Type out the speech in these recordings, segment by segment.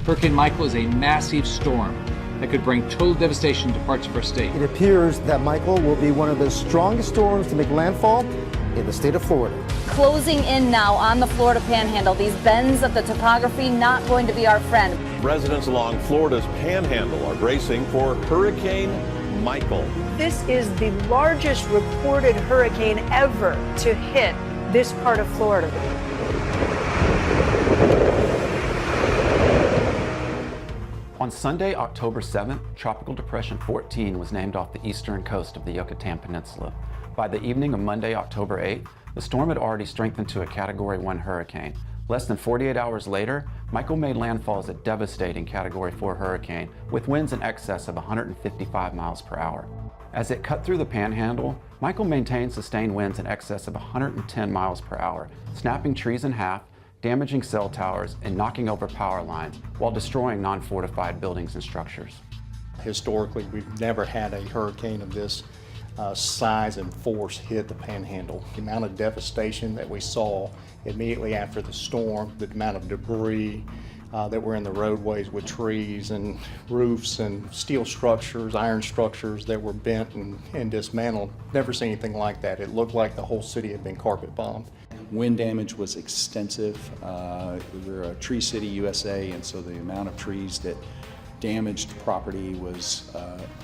Hurricane Michael is a massive storm that could bring total devastation to parts of our state. It appears that Michael will be one of the strongest storms to make landfall in the state of Florida. Closing in now on the Florida Panhandle. These bends of the topography not going to be our friend. Residents along Florida's Panhandle are bracing for Hurricane Michael. This is the largest reported hurricane ever to hit this part of Florida. On Sunday, October 7th, Tropical Depression 14 was named off the eastern coast of the Yucatan Peninsula. By the evening of Monday, October 8th, the storm had already strengthened to a Category 1 hurricane. Less than 48 hours later, Michael made landfall as a devastating Category 4 hurricane with winds in excess of 155 miles per hour. As it cut through the Panhandle, Michael maintained sustained winds in excess of 110 miles per hour, snapping trees in half, damaging cell towers, and knocking over power lines while destroying non-fortified buildings and structures. Historically, we've never had a hurricane of this size and force hit the Panhandle. The amount of devastation that we saw immediately after the storm, the amount of debris that were in the roadways with trees and roofs and steel structures, iron structures that were bent and dismantled. Never seen anything like that. It looked like the whole city had been carpet bombed. Wind damage was extensive. We're a tree city, USA, and so the amount of trees that damaged property was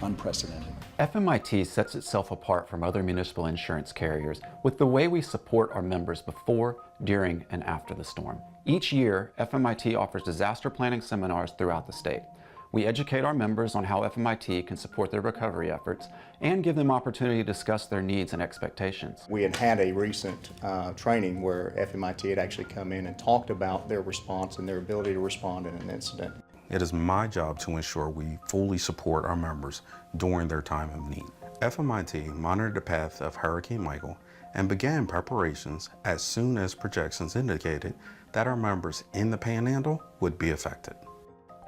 unprecedented. FMIT sets itself apart from other municipal insurance carriers with the way we support our members before, during, and after the storm. Each year, FMIT offers disaster planning seminars throughout the state. We educate our members on how FMIT can support their recovery efforts and give them opportunity to discuss their needs and expectations. We had a recent training where FMIT had actually come in and talked about their response and their ability to respond in an incident. It is my job to ensure we fully support our members during their time of need. FMIT monitored the path of Hurricane Michael and began preparations as soon as projections indicated that our members in the Panhandle would be affected.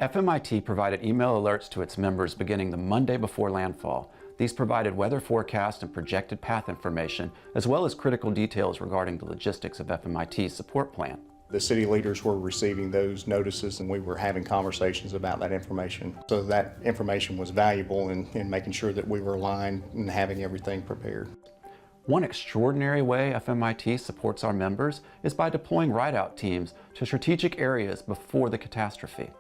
FMIT provided email alerts to its members beginning the Monday before landfall. These provided weather forecast and projected path information, as well as critical details regarding the logistics of FMIT's support plan. The city leaders were receiving those notices and we were having conversations about that information. So that information was valuable in making sure that we were aligned and having everything prepared. One extraordinary way FMIT supports our members is by deploying ride-out teams to strategic areas before the catastrophe.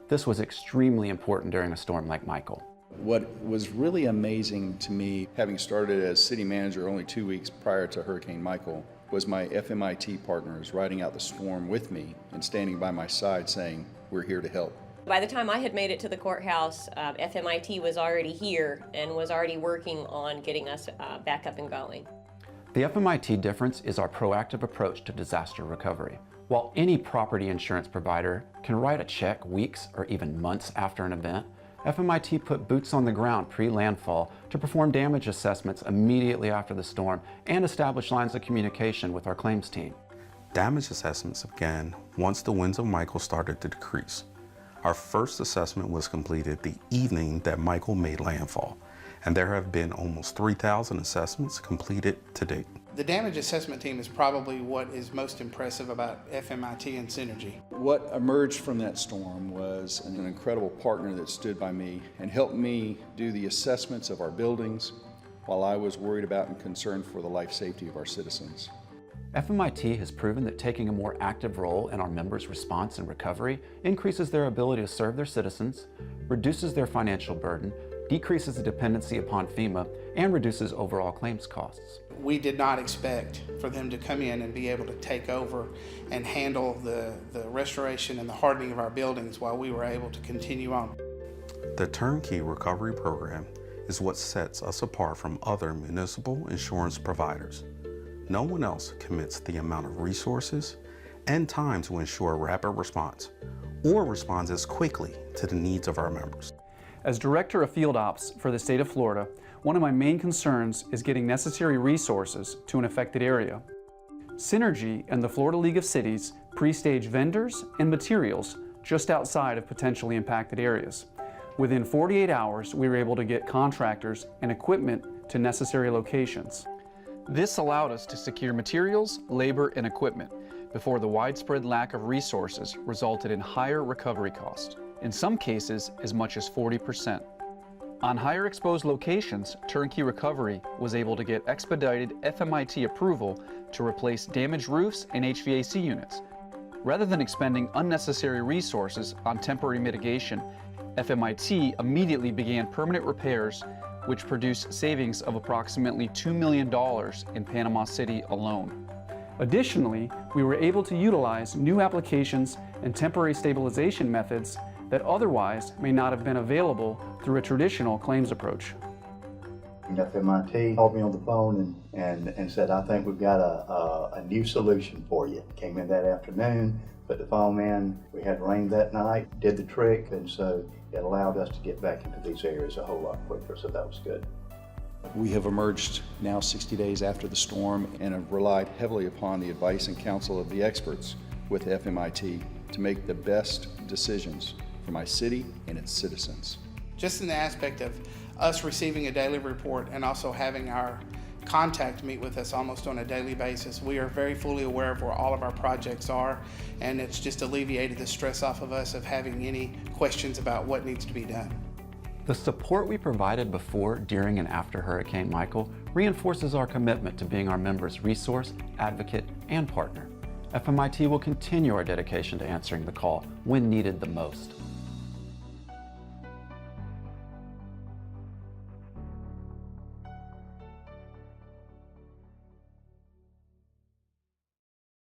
This was extremely important during a storm like Michael. What was really amazing to me, having started as city manager only 2 weeks prior to Hurricane Michael, was my FMIT partners riding out the storm with me and standing by my side saying, "We're here to help." By the time I had made it to the courthouse, FMIT was already here and was already working on getting us back up and going. The FMIT difference is our proactive approach to disaster recovery. While any property insurance provider can write a check weeks or even months after an event, FMIT put boots on the ground pre-landfall to perform damage assessments immediately after the storm and establish lines of communication with our claims team. Damage assessments began once the winds of Michael started to decrease. Our first assessment was completed the evening that Michael made landfall, and there have been almost 3,000 assessments completed to date. The damage assessment team is probably what is most impressive about FMIT and Synergy. What emerged from that storm was an incredible partner that stood by me and helped me do the assessments of our buildings while I was worried about and concerned for the life safety of our citizens. FMIT has proven that taking a more active role in our members' response and recovery increases their ability to serve their citizens, reduces their financial burden, decreases the dependency upon FEMA, and reduces overall claims costs. We did not expect for them to come in and be able to take over and handle the restoration and the hardening of our buildings while we were able to continue on. The turnkey recovery program is what sets us apart from other municipal insurance providers. No one else commits the amount of resources and time to ensure rapid response or responds as quickly to the needs of our members. As Director of Field Ops for the state of Florida, one of my main concerns is getting necessary resources to an affected area. Synergy and the Florida League of Cities pre-stage vendors and materials just outside of potentially impacted areas. Within 48 hours, we were able to get contractors and equipment to necessary locations. This allowed us to secure materials, labor, and equipment before the widespread lack of resources resulted in higher recovery costs. in some cases as much as 40%. On higher exposed locations, Turnkey Recovery was able to get expedited FMIT approval to replace damaged roofs and HVAC units. Rather than expending unnecessary resources on temporary mitigation, FMIT immediately began permanent repairs, which produced savings of approximately $2 million in Panama City alone. Additionally, we were able to utilize new applications and temporary stabilization methods that otherwise may not have been available through a traditional claims approach. FMIT called me on the phone and said, I think we've got a new solution for you. Came in that afternoon, put the foam in, we had rain that night, did the trick, and so it allowed us to get back into these areas a whole lot quicker, so that was good. We have emerged now 60 days after the storm and have relied heavily upon the advice and counsel of the experts with FMIT to make the best decisions for my city and its citizens. Just in the aspect of us receiving a daily report and also having our contact meet with us almost on a daily basis, we are very fully aware of where all of our projects are, and it's just alleviated the stress off of us of having any questions about what needs to be done. The support we provided before, during, and after Hurricane Michael reinforces our commitment to being our members' resource, advocate, and partner. FMIT will continue our dedication to answering the call when needed the most.